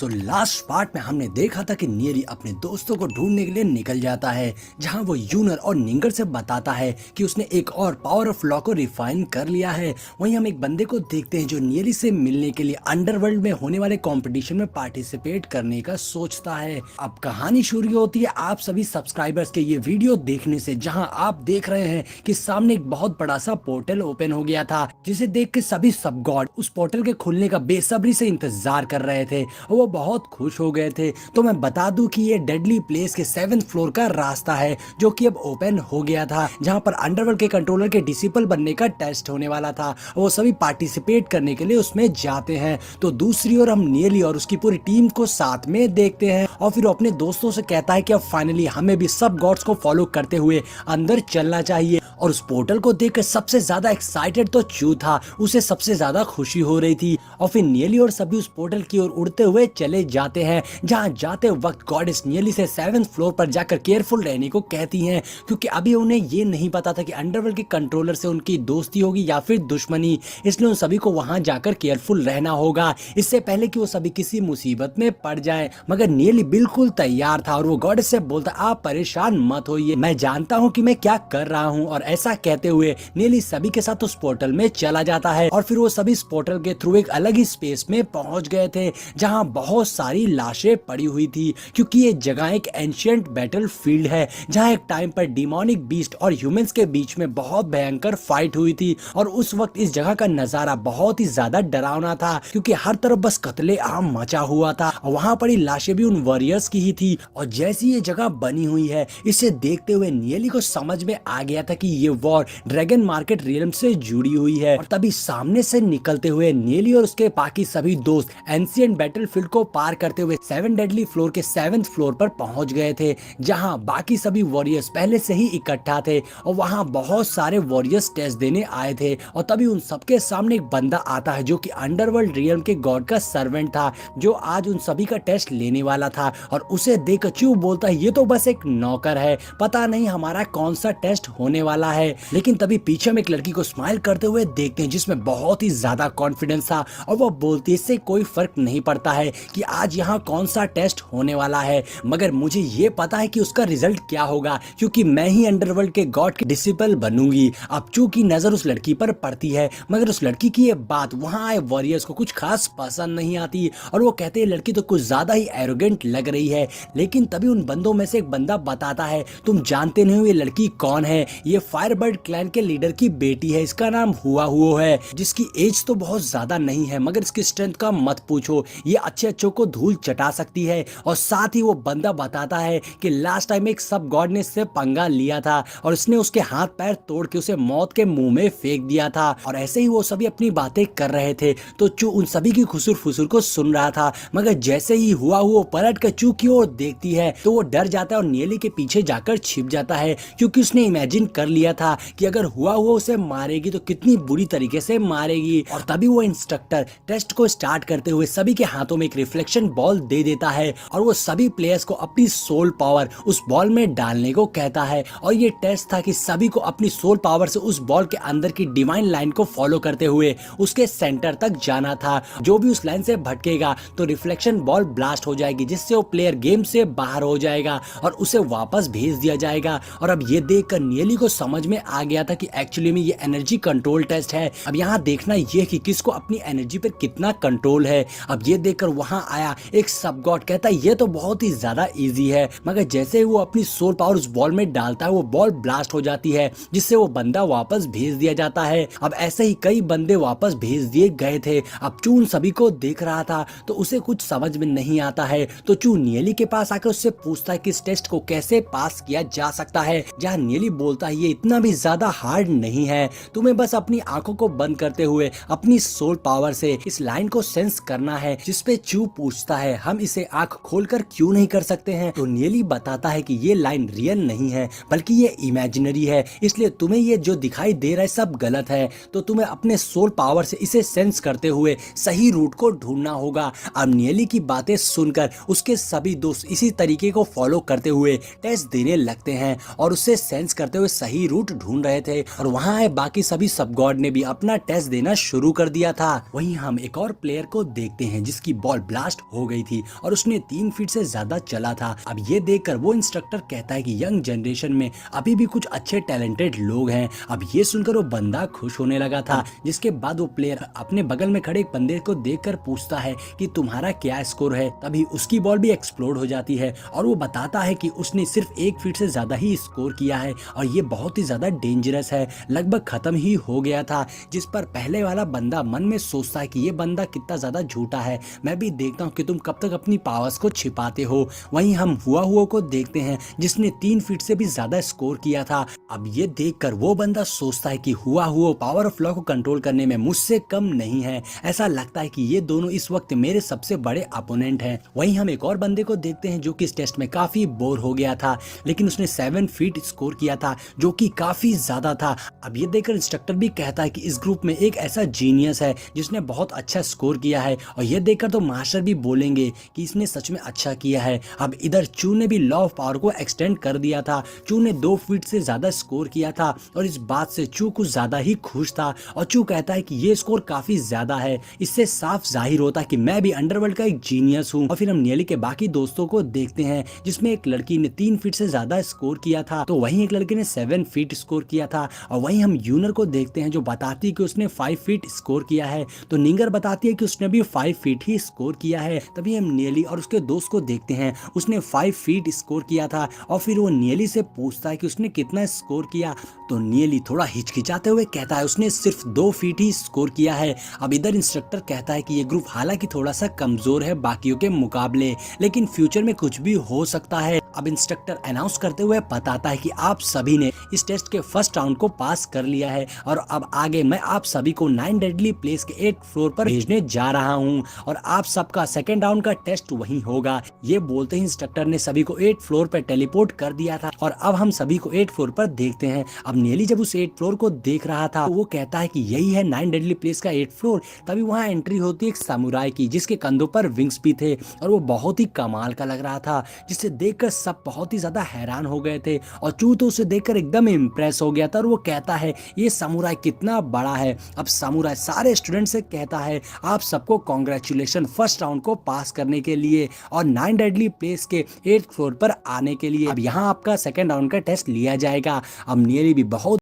So last part में हमने देखा था कि नियली अपने दोस्तों को ढूंढने के लिए निकल जाता है, जहां वो यूनर और निंगर से बताता है कि उसने एक और पावर ऑफ लॉ को रिफाइन कर लिया है। वहीं हम एक बंदे को देखते हैं जो नियली से मिलने के लिए अंडरवर्ल्ड में होने वाले कंपटीशन में पार्टिसिपेट करने का सोचता है। अब कहानी शुरू होती है आप सभी सब्सक्राइबर्स के ये वीडियो देखने से, जहां आप देख रहे हैं कि सामने एक बहुत बड़ा सा पोर्टल ओपन हो गया था, जिसे देख के सभी सब गॉड उस पोर्टल के खुलने का बेसब्री से इंतजार कर रहे थे और वो बहुत खुश हो गए थे। तो मैं बता दूं कि ये डेडली प्लेस के 7th फ्लोर का रास्ता है जो कि अब ओपन हो गया था, जहां पर अंडरवर्ल्ड के कंट्रोलर के डिसिपल बनने का टेस्ट होने वाला था। वो सभी पार्टिसिपेट करने के लिए उसमें जाते हैं। तो दूसरी ओर हम नियली और उसकी पूरी टीम को साथ में देखते हैं और फिर अपने दोस्तों से कहता है कि अब फाइनली हमें भी सब गॉड्स को फॉलो करते हुए अंदर चलना चाहिए। और उस पोर्टल को देखकर सबसे ज्यादा एक्साइटेड तो चू था, उसे सबसे ज्यादा खुशी हो रही थी। और फिर नियली और सभी उस पोर्टल की ओर उड़ते हुए चले जाते हैं, जहां जाते वक्त गॉडेस नियली से 7th फ्लोर पर जाकर केयरफुल रहने को कहती हैं, क्योंकि अभी उन्हें ये नहीं पता था कि अंडरवर्ल्ड के कंट्रोलर से उनकी दोस्ती होगी या फिर दुश्मनी, इसलिए उन सभी को वहां जाकर केयरफुल रहना होगा इससे पहले कि वो सभी किसी मुसीबत में पड़ जाए। मगर नियली बिल्कुल तैयार था और वो गॉडेस से बोलता, आप परेशान मत होइए, मैं जानता हूँ कि मैं क्या कर रहा हूँ। और ऐसा कहते हुए नियली सभी के साथ उस पोर्टल में चला जाता है और फिर वो सभी इस पोर्टल के थ्रू एक अलग ही स्पेस में पहुंच गए थे, जहां बहुत सारी लाशें पड़ी हुई थी, क्योंकि ये जगह एक एंशिएंट बैटल फील्ड है, जहां एक टाइम पर डिमोनिक बीस्ट और ह्यूमंस के बीच में बहुत भयंकर फाइट हुई थी। और उस वक्त इस जगह का नजारा बहुत ही ज्यादा डरावना था, क्योंकि हर तरफ बस कत्ले आम मचा हुआ था और वहां पड़ी लाशें भी उन वॉरियर्स की ही थी। और जैसी ये जगह बनी हुई है, इसे देखते हुए नियली को समझ में आ गया था कि ये वॉर ड्रैगन मार्केट रियल्म से जुड़ी हुई है। और तभी सामने से निकलते हुए नियली और उसके बाकी सभी दोस्त एंशिएंट बैटलफील्ड को पार करते हुए 7 डेडली फ्लोर के 7th फ्लोर पर पहुंच गए थे, जहां बाकी सभी वॉरियर्स पहले से ही इकट्ठा थे और वहां बहुत सारे वॉरियर्स टेस्ट देने आए थे। और तभी उन सबके सामने एक बंदा आता है जो कि अंडरवर्ल्ड रियल्म के गॉड का सर्वेंट था, जो आज उन सभी का टेस्ट लेने वाला था। और उसे देख चू बोलता है, ये तो बस एक नौकर है, पता नहीं हमारा कौन सा टेस्ट होने वाला है। लेकिन तभी पीछे में एक लड़की को स्माइल करते हुए देखते हैं, जिसमें बहुत ही ज्यादा कॉन्फिडेंस था और वो बोलती है, इससे कोई फर्क नहीं पड़ता है कि आज यहाँ कौन सा टेस्ट होने वाला है, मगर मुझे ये पता है कि उसका रिजल्ट क्या होगा, क्योंकि मैं ही अंडरवर्ल्ड के गॉड के डिसिपल बनूंगी। अब चू की नजर उस लड़की पर पड़ती है, मगर उस लड़की की ये बात वहां आए वॉरियर्स को कुछ खास पसंद नहीं आती और वो कहते हैं लड़की तो कुछ ज्यादा ही एरोगेंट लग रही है। लेकिन तभी उन बंदों में से एक बंदा बताता है, तुम जानते नहीं हो ये लड़की कौन है, ये फायरबर्ड क्लैन के लीडर की बेटी है, इसका नाम हुआ है, जिसकी एज तो बहुत ज्यादा नहीं है, मगर इसकी स्ट्रेंथ का मत पूछो, ये अच्छे अच्छों को धूल चटा सकती है। और साथ ही वो बंदा बताता है कि लास्ट टाइम एक सब गॉड ने इससे पंगा लिया था और उसने उसके हाथ पैर तोड़ के उसे मौत के मुंह में फेंक दिया था। और ऐसे ही वो सभी अपनी बातें कर रहे थे, तो चू उन सभी की खुसुर फुसुर को सुन रहा था, मगर जैसे ही हुआ पलट कर चू की ओर देखती है तो वो डर जाता है और नियली के पीछे जाकर छिप जाता है, क्योंकि उसने इमेजिन कर लिया था कि अगर हुआ उसे मारेगी तो कितनी बुरी तरीके से मारेगी। और तभी वो इंस्ट्रक्टर टेस्ट को स्टार्ट करते हुए सभी के हाथों में एक रिफ्लेक्शन बॉल दे देता है और वो सभी प्लेयर्स को अपनी सोल पावर उस बॉल में डालने को कहता है। और ये टेस्ट था कि सभी को अपनी सोल पावर से उस बॉल के अंदर की डिवाइन लाइन को फॉलो करते हुए उसके सेंटर तक जाना था। जो भी उस लाइन से भटकेगा तो रिफ्लेक्शन बॉल ब्लास्ट हो जाएगी, जिससे वो प्लेयर गेम से बाहर हो जाएगा और उसे वापस भेज दिया जाएगा। और अब ये देखकर नियली को समझ में आ गया था कि एक्चुअली में ये एनर्जी कंट्रोल टेस्ट है। अब यहाँ देखना ये कि किसको अपनी एनर्जी पर कितना कंट्रोल है। अब ये देखकर वहां आया एक सब गॉड कहता है, ये तो बहुत ही ज्यादा इजी है, मगर जैसे ही वो अपनी सोल पावर उस बॉल में डालता है वो बॉल ब्लास्ट हो जाती है, जिससे वो बंदा वापस भेज दिया जाता है। अब ऐसे ही कई बंदे वापस भेज दिए गए थे। अब चू उन सभी को देख रहा था तो उसे कुछ समझ में नहीं आता है, तो चू नियली के पास आकर उससे पूछता है कि इस टेस्ट को कैसे पास किया जा सकता है, जहाँ नियली बोलता है ये इतना भी ज्यादा हार्ड नहीं है, तुम्हें बस अपनी आंखों को बंद करते हुए अपनी सोल पावर से इस लाइन को सेंस करना है। जिसपे चू पूछता है, हम इसे आंख खोलकर क्यों नहीं कर सकते हैं, तो नियली बताता है कि ये लाइन रियल नहीं है बल्कि ये इमेजिनरी है, इसलिए तुम्हें ये जो दिखाई दे रहा है सब गलत है, तो तुम्हें अपने सोल पावर से इसे सेंस करते हुए सही रूट को ढूंढना होगा। अब नियली की बातें सुनकर उसके सभी दोस्त इसी तरीके को फॉलो करते हुए टेस्ट देने लगते हैं और उसे सेंस करते हुए सही रूट ढूंढ रहे थे। और वहां आए बाकी सभी सब गॉड ने भी अपना टेस्ट देना शुरू कर दिया था। वहीं हम एक और प्लेयर को देखते हैं जिसकी बॉल ब्लास्ट हो गई थी और उसने 3 फीट से ज्यादा चला था। अब ये देखकर वो इंस्ट्रक्टर कहता है कि यंग जनरेशन में अभी भी कुछ अच्छे टैलेंटेड लोग हैं। अब ये सुनकर वो बंदा खुश होने लगा था, जिसके बाद वो प्लेयर अपने बगल में खड़े एक बंदे को देखकर पूछता है कि तुम्हारा क्या स्कोर है। तभी उसकी बॉल भी एक्सप्लोड हो जाती है और वो बताता है कि उसने सिर्फ 1 फीट से ज्यादा ही स्कोर किया है और ये बहुत ही ज्यादा डेंजरस है, लगभग खत्म ही हो गया था। जिस पर पहले वाला बंदा मन में सोचता है कि ये बंदा कितना ज्यादा झूठा है, मैं भी देखता हूँ कि तुम कब तक अपनी पावर्स को छिपाते हो। वहीं हम हुआ को देखते हैं जिसने 3 फीट से भी ज्यादा स्कोर किया था। अब ये देखकर वो बंदा सोचता है कि हुआ पावर ऑफ लॉ को कंट्रोल करने में मुझसे कम नहीं है। ऐसा लगता है कि ये दोनों इस वक्त मेरे सबसे बड़े अपोनेंट हैं। वहीं हम एक और बंदे को देखते हैं जो कि इस टेस्ट में काफी बोर हो गया था, लेकिन उसने 7 फीट स्कोर किया था जो कि काफी ज्यादा था। अब ये देखकर इंस्ट्रक्टर भी कहता है कि इस ग्रुप में एक ऐसा जीनियस है जिसने बहुत अच्छा स्कोर किया है और ये देखकर तो मास्टर भी बोलेंगे कि इसने सच में अच्छा किया है। अब इधर चू ने भी लॉ ऑफ पावर को एक्सटेंड कर दिया था। चू ने 2 फीट से ज्यादा स्कोर किया था और इस बात से चू कुछ ज्यादा ही खुश था और चू कहता है कि ये स्कोर काफी ज्यादा है, इससे साफ जाहिर होता है कि मैं भी अंडरवर्ल्ड का एक जीनियस हूँ। और फिर हम नियली के बाकी दोस्तों को देखते हैं जिसमें एक लड़की ने 3 फीट से ज्यादा स्कोर किया था, तो वहीं एक लड़के ने 7 फीट स्कोर किया था। और वहीं हम यूनर को देखते हैं जो बताती है कि उसने 5 फीट स्कोर किया है, तो निंगर बताती है कि उसने भी 5 फीट ही स्कोर किया है। तभी हम नियली और उसके दोस्त को देखते हैं, उसने 5 फीट स्कोर किया था और फिर वो नियली से पूछता है कि उसने कितना स्कोर किया, तो नियली थोड़ा हिचकिचाते हुए कहता है उसने सिर्फ 2 फीट ही स्कोर किया है। अब इधर इंस्ट्रक्टर कहता है कि ये ग्रुप हालांकि थोड़ा सा कमजोर है बाकियों के मुकाबले, लेकिन फ्यूचर में कुछ भी हो सकता है। अब इंस्ट्रक्टर अनाउंस करते हुए बताता है कि आप सभी ने इस टेस्ट के फर्स्ट राउंड को पास कर लिया है और अब आगे मैं आप सभी को 9 डेडली प्लेस के 8 फ्लोर पर भेजने जा रहा हूं और आप सबका सेकेंड राउंड का टेस्ट वहीं होगा। ये बोलते ही इंस्ट्रक्टर ने सभी को 8 फ्लोर पर टेलीपोर्ट कर दिया था और अब हम सभी को 8 फ्लोर पर देखते हैं। अब नियली जब उस 8 फ्लोर को देख रहा था तो वो कहता है कि यही है 9 डेडली प्लेस का 8 फ्लोर। तभी वहां एंट्री होती है एक सामुराई की जिसके कंधों पर विंग्स भी थे और वो बहुत ही कमाल का लग रहा था, जिसे देखकर सब बहुत ही ज्यादा हैरान हो गए थे और चू तो उसे देखकर एकदम इम्प्रेस हो गया था और वो कहता है ये सामुराई कितना बड़ा है। अब सामुराई सारे स्टूडेंट से कहता है आप सबको कॉन्ग्रेचुलेशन फर्स्ट राउंड को पास करने के लिए और 9 डेडली प्लेस के 8th फ्लोर पर आने के लिए। अब यहाँ आपका सेकेंड राउंड का टेस्ट लिया जाएगा। अब नियली भी बहुत